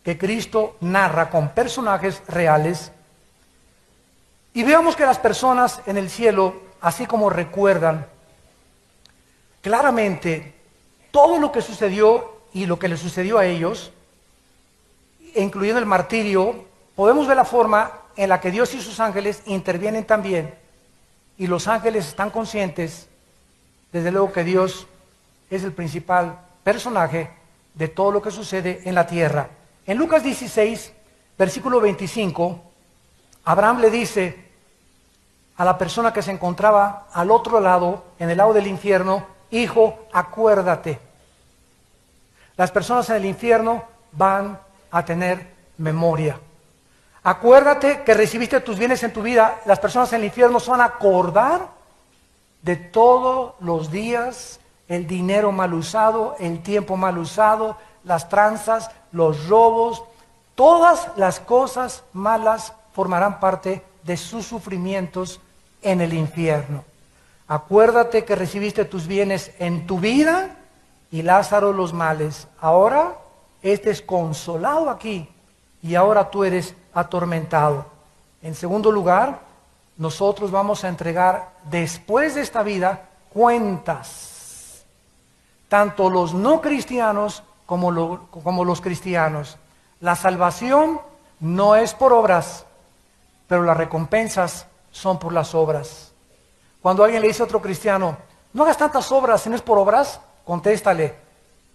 que Cristo narra con personajes reales. Y veamos que las personas en el cielo, así como recuerdan claramente todo lo que sucedió y lo que les sucedió a ellos, incluyendo el martirio, podemos ver la forma en la que Dios y sus ángeles intervienen también, y los ángeles están conscientes, desde luego, que Dios es el principal personaje de todo lo que sucede en la tierra. En Lucas 16, versículo 25, Abraham le dice a la persona que se encontraba al otro lado, en el lado del infierno: hijo, acuérdate. Las personas en el infierno van a tener memoria. Acuérdate que recibiste tus bienes en tu vida. Las personas en el infierno se van a acordar de todos los días, el dinero mal usado, el tiempo mal usado, las tranzas, los robos. Todas las cosas malas formarán parte de sus sufrimientos en el infierno. Acuérdate que recibiste tus bienes en tu vida y Lázaro los males. Ahora este es consolado aquí y ahora tú eres atormentado. En segundo lugar, nosotros vamos a entregar después de esta vida cuentas, tanto los no cristianos como los cristianos. La salvación no es por obras, pero las recompensas son por las obras. Cuando alguien le dice a otro cristiano: no hagas tantas obras, si no es por obras, contéstale: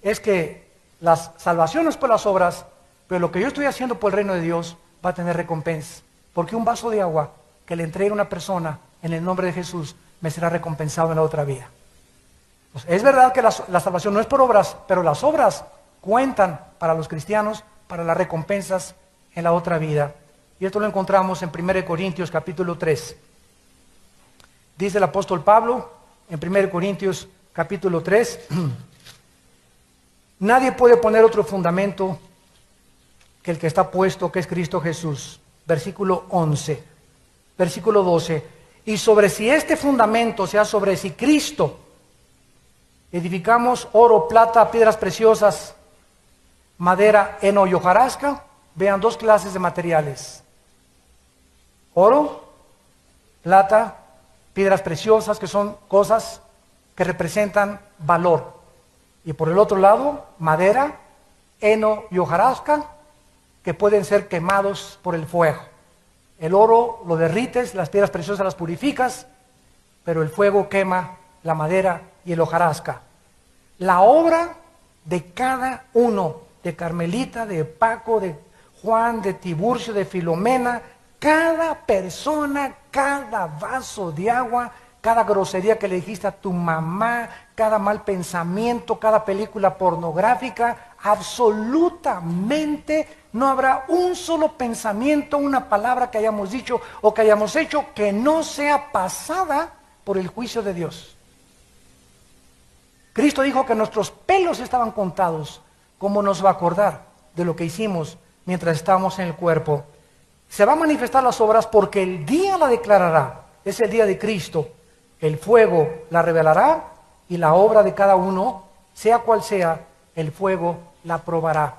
es que la salvación no es por las obras, pero lo que yo estoy haciendo por el reino de Dios va a tener recompensa. Porque un vaso de agua que le entregue a una persona en el nombre de Jesús me será recompensado en la otra vida. Pues es verdad que la salvación no es por obras, pero las obras cuentan para los cristianos, para las recompensas en la otra vida. Y esto lo encontramos en 1 Corintios capítulo 3. Dice el apóstol Pablo en 1 Corintios capítulo 3: nadie puede poner otro fundamento que el que está puesto, que es Cristo Jesús. Versículo 11. Versículo 12. Y sobre si este fundamento, o sea, sobre si Cristo, edificamos oro, plata, piedras preciosas, madera, heno y hojarasca. Vean, dos clases de materiales: oro, plata, piedras preciosas, que son cosas que representan valor. Y por el otro lado, madera, heno y hojarasca, que pueden ser quemados por el fuego. El oro lo derrites, las piedras preciosas las purificas, pero el fuego quema la madera y el hojarasca. La obra de cada uno, de Carmelita, de Paco, de Juan, de Tiburcio, de Filomena, cada persona, cada vaso de agua, cada grosería que le dijiste a tu mamá, cada mal pensamiento, cada película pornográfica, absolutamente no habrá un solo pensamiento, una palabra que hayamos dicho o que hayamos hecho que no sea pasada por el juicio de Dios. Cristo dijo que nuestros pelos estaban contados. ¿Cómo nos va a acordar de lo que hicimos mientras estábamos en el cuerpo? Se va a manifestar las obras porque el día la declarará. Es el día de Cristo. El fuego la revelará y la obra de cada uno, sea cual sea, el fuego la probará.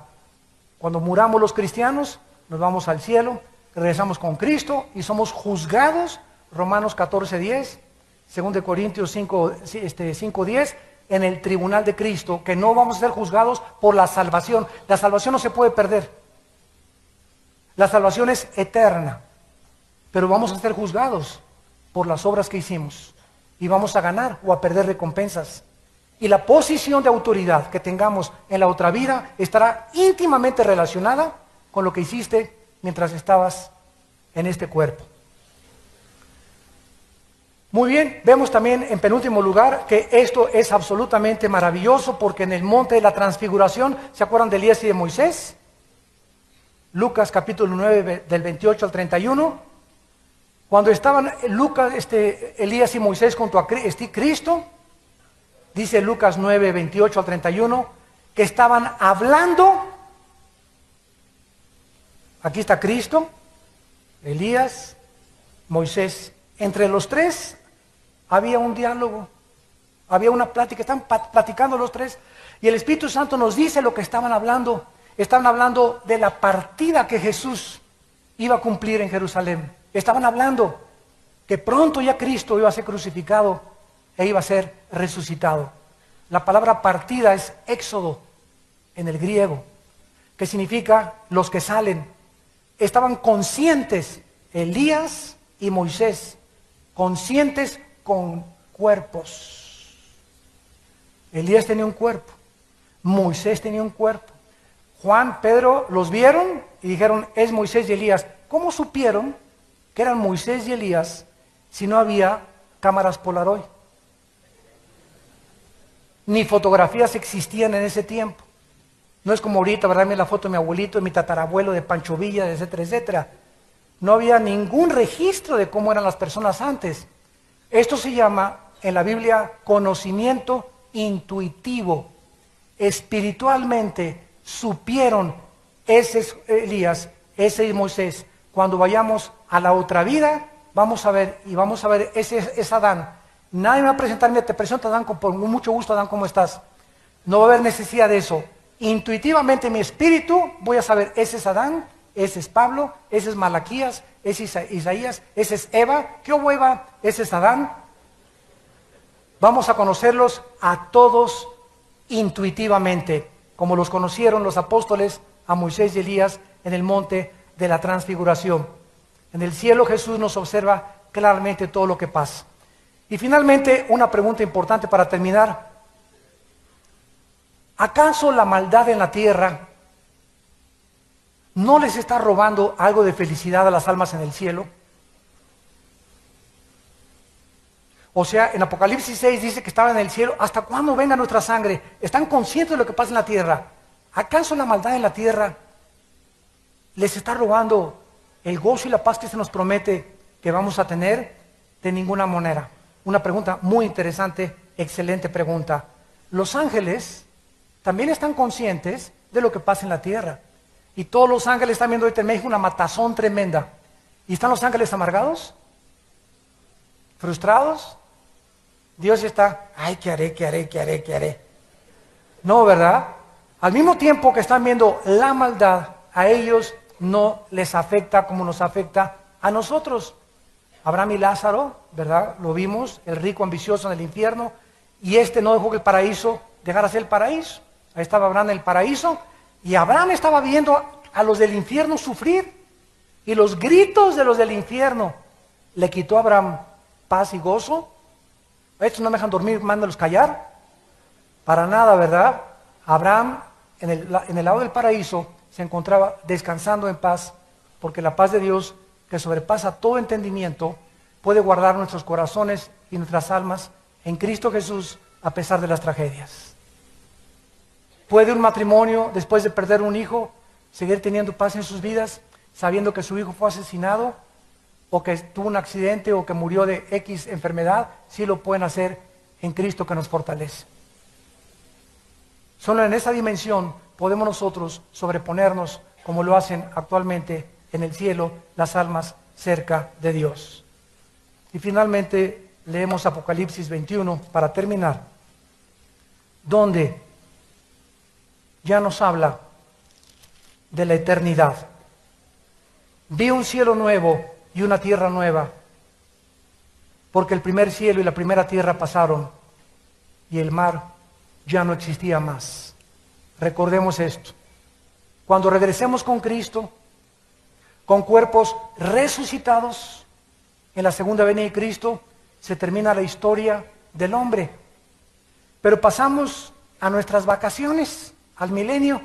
Cuando muramos los cristianos, nos vamos al cielo, regresamos con Cristo y somos juzgados. Romanos 14:10, 2 Corintios 5:10, en el tribunal de Cristo, que no vamos a ser juzgados por la salvación. La salvación no se puede perder. La salvación es eterna, pero vamos a ser juzgados por las obras que hicimos y vamos a ganar o a perder recompensas. Y la posición de autoridad que tengamos en la otra vida estará íntimamente relacionada con lo que hiciste mientras estabas en este cuerpo. Muy bien, vemos también en penúltimo lugar que esto es absolutamente maravilloso, porque en el monte de la transfiguración, ¿se acuerdan de Elías y de Moisés? Lucas capítulo 9 del 28 al 31. Cuando estaban Elías y Moisés junto a Cristo, dice Lucas 9, 28 al 31, que estaban hablando. Aquí está Cristo, Elías, Moisés. Entre los tres había un diálogo, había una plática, están platicando los tres, y el Espíritu Santo nos dice lo que estaban hablando. Estaban hablando de la partida que Jesús iba a cumplir en Jerusalén. Estaban hablando que pronto ya Cristo iba a ser crucificado e iba a ser resucitado. La palabra partida es éxodo en el griego, que significa los que salen. Estaban conscientes, Elías y Moisés, conscientes con cuerpos. Elías tenía un cuerpo, Moisés tenía un cuerpo. Juan, Pedro los vieron y dijeron: es Moisés y Elías. ¿Cómo supieron que eran Moisés y Elías si no había cámaras Polaroid? Ni fotografías existían en ese tiempo. No es como ahorita, ¿verdad? Mira la foto de mi abuelito, de mi tatarabuelo, de Pancho Villa, etcétera, etcétera. No había ningún registro de cómo eran las personas antes. Esto se llama en la Biblia conocimiento intuitivo. Espiritualmente supieron ese es Elías, ese es Moisés. Cuando vayamos a la otra vida, vamos a ver, ese es Adán. Nadie me va a presentar, mira, te presento a Adán, con mucho gusto, Adán, ¿cómo estás? No va a haber necesidad de eso. Intuitivamente mi espíritu voy a saber, ese es Adán, ese es Pablo, ese es Malaquías, ese es Isaías, ese es Eva. ¿Qué hubo Eva? Ese es Adán. Vamos a conocerlos a todos intuitivamente, como los conocieron los apóstoles a Moisés y Elías en el monte de la transfiguración. En el cielo Jesús nos observa claramente todo lo que pasa. Y finalmente, una pregunta importante para terminar. ¿Acaso la maldad en la tierra no les está robando algo de felicidad a las almas en el cielo? O sea, en Apocalipsis 6 dice que estaban en el cielo. ¿Hasta cuándo venga nuestra sangre? ¿Están conscientes de lo que pasa en la tierra? ¿Acaso la maldad en la tierra les está robando el gozo y la paz que se nos promete que vamos a tener? De ninguna manera. Una pregunta muy interesante, excelente pregunta. Los ángeles también están conscientes de lo que pasa en la tierra. Y todos los ángeles están viendo ahorita en México una matazón tremenda. ¿Y están los ángeles amargados? ¿Frustrados? Dios está, ay, ¿qué haré? No, ¿verdad? Al mismo tiempo que están viendo la maldad, a ellos no les afecta como nos afecta a nosotros. Abraham y Lázaro, ¿verdad? Lo vimos, el rico ambicioso en el infierno, y no dejó que el paraíso dejara ser el paraíso. Ahí estaba Abraham en el paraíso, y Abraham estaba viendo a los del infierno sufrir, y los gritos de los del infierno. ¿Le quitó a Abraham paz y gozo? Estos no me dejan dormir, mándalos callar. Para nada, ¿verdad? Abraham, en el lado del paraíso, se encontraba descansando en paz, porque la paz de Dios, que sobrepasa todo entendimiento, puede guardar nuestros corazones y nuestras almas en Cristo Jesús a pesar de las tragedias. ¿Puede un matrimonio, después de perder un hijo, seguir teniendo paz en sus vidas, sabiendo que su hijo fue asesinado, o que tuvo un accidente, o que murió de X enfermedad? Sí lo pueden hacer en Cristo que nos fortalece. Solo en esa dimensión podemos nosotros sobreponernos, como lo hacen actualmente en el cielo las almas cerca de Dios. Y finalmente leemos Apocalipsis 21 para terminar, donde ya nos habla de la eternidad. Vi un cielo nuevo y una tierra nueva, porque el primer cielo y la primera tierra pasaron y el mar ya no existía más. Recordemos esto. Cuando regresemos con Cristo, con cuerpos resucitados, en la segunda venida de Cristo, se termina la historia del hombre. Pero pasamos a nuestras vacaciones, al milenio.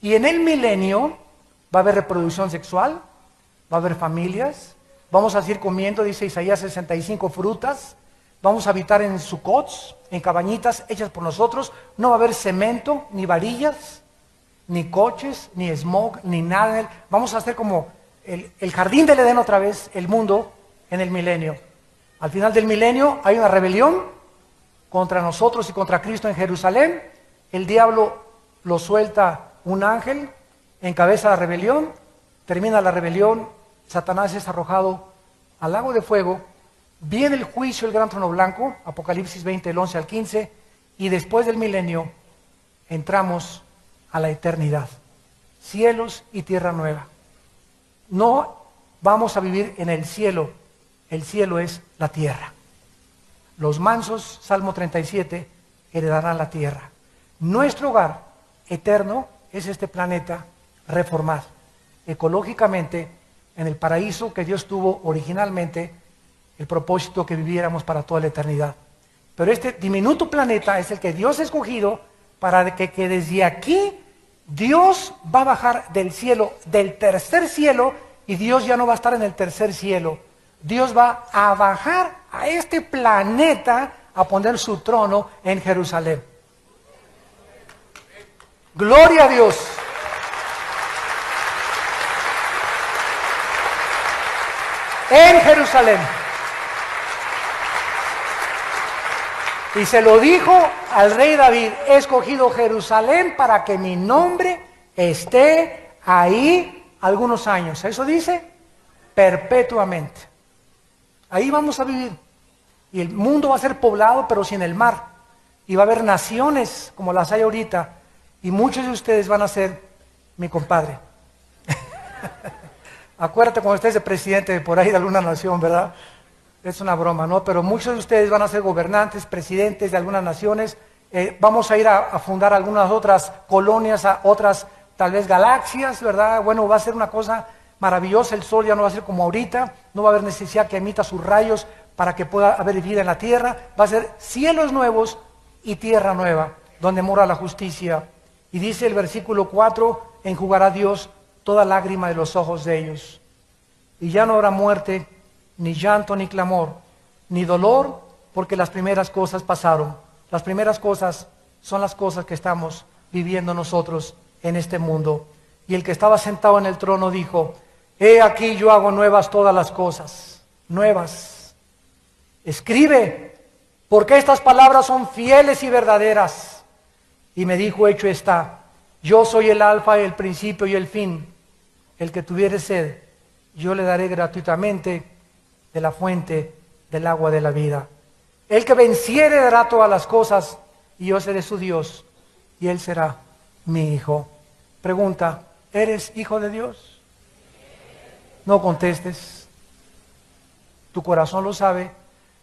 Y en el milenio va a haber reproducción sexual, va a haber familias, vamos a seguir comiendo, dice Isaías 65, frutas, vamos a habitar en sucots, en cabañitas hechas por nosotros, no va a haber cemento, ni varillas, ni coches, ni smog, ni nada. Vamos a hacer como el jardín del Edén otra vez, el mundo en el milenio. Al final del milenio hay una rebelión contra nosotros y contra Cristo en Jerusalén. El diablo lo suelta un ángel, encabeza la rebelión, termina la rebelión, Satanás es arrojado al lago de fuego, viene el juicio, el gran trono blanco, Apocalipsis 20, el 11 al 15, y después del milenio entramos a la eternidad, cielos y tierra nueva. No vamos a vivir en el cielo es la tierra. Los mansos, Salmo 37, heredarán la tierra. Nuestro hogar eterno es este planeta reformado, ecológicamente, en el paraíso que Dios tuvo originalmente, el propósito que viviéramos para toda la eternidad. Pero este diminuto planeta es el que Dios ha escogido para que desde aquí Dios va a bajar del cielo, del tercer cielo, y Dios ya no va a estar en el tercer cielo. Dios va a bajar a este planeta a poner su trono en Jerusalén. Gloria a Dios. En Jerusalén. Y se lo dijo al rey David: he escogido Jerusalén para que mi nombre esté ahí algunos años. Eso dice perpetuamente. Ahí vamos a vivir. Y el mundo va a ser poblado, pero sin el mar. Y va a haber naciones como las hay ahorita. Y muchos de ustedes van a ser mi compadre. Acuérdate cuando estés de presidente por ahí de alguna nación, ¿verdad? Es una broma, ¿no? Pero muchos de ustedes van a ser gobernantes, presidentes de algunas naciones. Vamos a ir a fundar algunas otras colonias, a otras tal vez galaxias, ¿verdad? Bueno, va a ser una cosa maravillosa. El sol ya no va a ser como ahorita. No va a haber necesidad que emita sus rayos para que pueda haber vida en la tierra. Va a ser cielos nuevos y tierra nueva, donde mora la justicia. Y dice el versículo 4, enjugará Dios toda lágrima de los ojos de ellos. Y ya no habrá muerte, ni llanto, ni clamor, ni dolor, porque las primeras cosas pasaron. Las primeras cosas son las cosas que estamos viviendo nosotros en este mundo. Y el que estaba sentado en el trono dijo: he aquí yo hago nuevas todas las cosas, nuevas. Escribe, porque estas palabras son fieles y verdaderas. Y me dijo: hecho está, yo soy el alfa, el principio y el fin. El que tuviere sed, yo le daré gratuitamente de la fuente del agua de la vida. El que venciere dará todas las cosas, y yo seré su Dios, y él será mi hijo. Pregunta: ¿eres hijo de Dios? No contestes. Tu corazón lo sabe.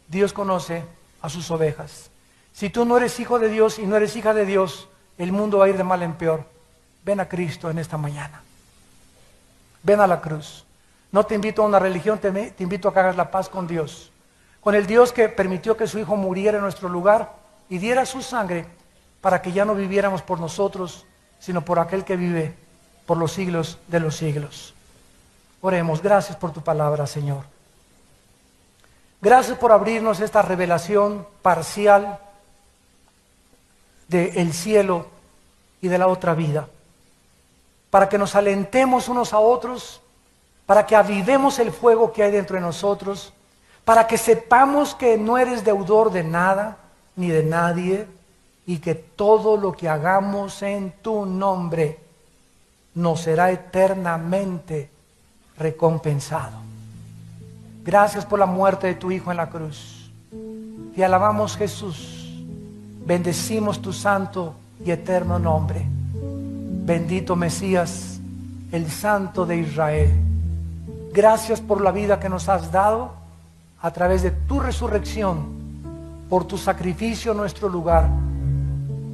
Dios conoce a sus ovejas. Si tú no eres hijo de Dios y no eres hija de Dios, el mundo va a ir de mal en peor. Ven a Cristo en esta mañana. Ven a la cruz. No te invito a una religión, te invito a que hagas la paz con Dios. Con el Dios que permitió que su Hijo muriera en nuestro lugar y diera su sangre para que ya no viviéramos por nosotros, sino por aquel que vive por los siglos de los siglos. Oremos. Gracias por tu palabra, Señor. Gracias por abrirnos esta revelación parcial del cielo y de la otra vida, para que nos alentemos unos a otros, para que avivemos el fuego que hay dentro de nosotros, para que sepamos que no eres deudor de nada ni de nadie, y que todo lo que hagamos en tu nombre nos será eternamente recompensado. Gracias por la muerte de tu Hijo en la cruz. Te alabamos, Jesús. Bendecimos tu santo y eterno nombre. Bendito Mesías, el Santo de Israel. Gracias por la vida que nos has dado a través de tu resurrección, por tu sacrificio en nuestro lugar,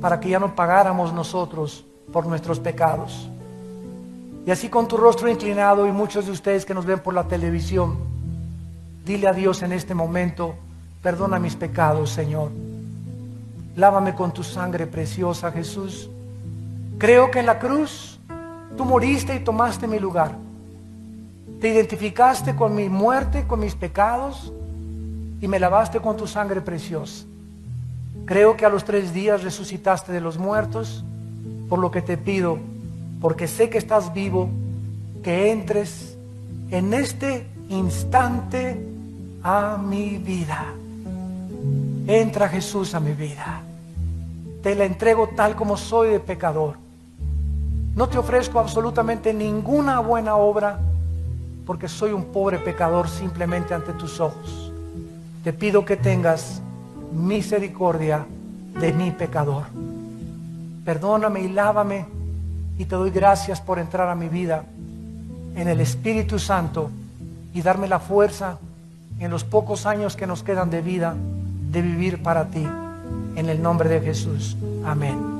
para que ya no pagáramos nosotros por nuestros pecados. Y así, con tu rostro inclinado, y muchos de ustedes que nos ven por la televisión, dile a Dios en este momento: perdona mis pecados, Señor. Lávame con tu sangre preciosa, Jesús. Creo que en la cruz tú moriste y tomaste mi lugar. Te identificaste con mi muerte, con mis pecados, y me lavaste con tu sangre preciosa. Creo que a los 3 días resucitaste de los muertos, por lo que te pido, porque sé que estás vivo, que entres en este instante a mi vida. Entra, Jesús, a mi vida. Te la entrego tal como soy de pecador. No te ofrezco absolutamente ninguna buena obra, porque soy un pobre pecador simplemente ante tus ojos. Te pido que tengas misericordia de mi pecador. Perdóname y lávame, y te doy gracias por entrar a mi vida en el Espíritu Santo y darme la fuerza en los pocos años que nos quedan de vida, de vivir para ti. En el nombre de Jesús. Amén.